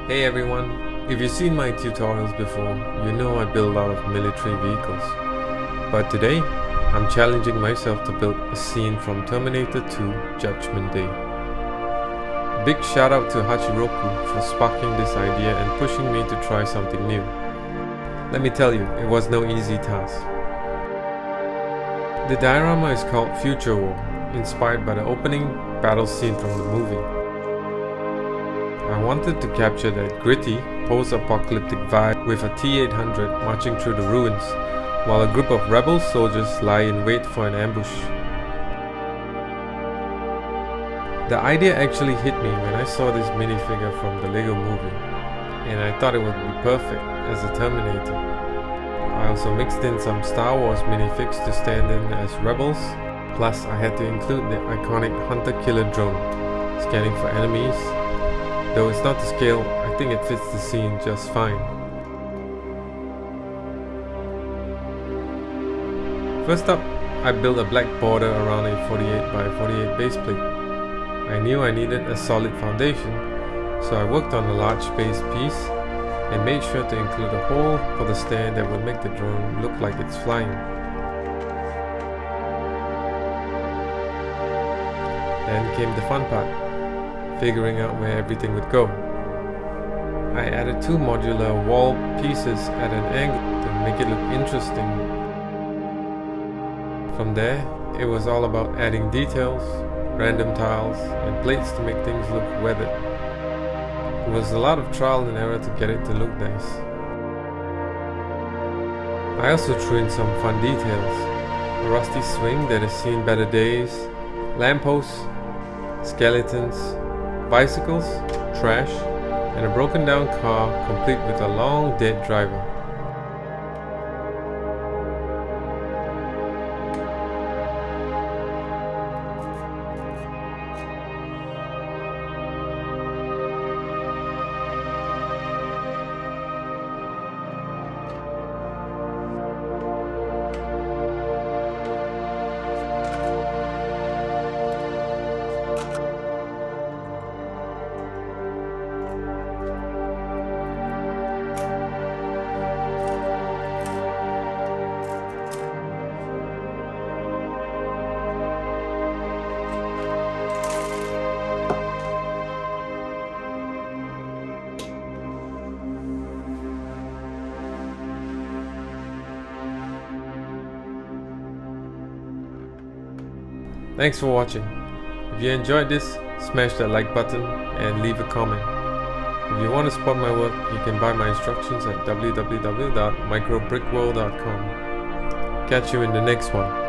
Hey everyone, if you've seen my tutorials before, you know I build a lot of military vehicles. But today, I'm challenging myself to build a scene from Terminator 2 Judgment Day. Big shout out to Hachiroku for sparking this idea and pushing me to try something new. Let me tell you, it was no easy task. The diorama is called Future War, inspired by the opening battle scene from the movie. I wanted to capture that gritty, post-apocalyptic vibe with a T-800 marching through the ruins, while a group of rebel soldiers lie in wait for an ambush. The idea actually hit me when I saw this minifigure from the Lego movie, and I thought it would be perfect as a Terminator. I also mixed in some Star Wars minifigs to stand in as rebels, plus I had to include the iconic hunter-killer drone, scanning for enemies. Though it's not to scale, I think it fits the scene just fine. First up, I built a black border around a 48x48 base plate. I knew I needed a solid foundation, so I worked on a large base piece and made sure to include a hole for the stand that would make the drone look like it's flying. Then came the fun part, figuring out where everything would go. I added two modular wall pieces at an angle to make it look interesting. From there, it was all about adding details, random tiles, and plates to make things look weathered. It was a lot of trial and error to get it to look nice. I also threw in some fun details. A rusty swing that has seen better days, lampposts, skeletons, bicycles, trash, and a broken down car complete with a long dead driver. Thanks for watching. If you enjoyed this, smash that like button and leave a comment. If you want to support my work, you can buy my instructions at www.microbrickworld.com. Catch you in the next one.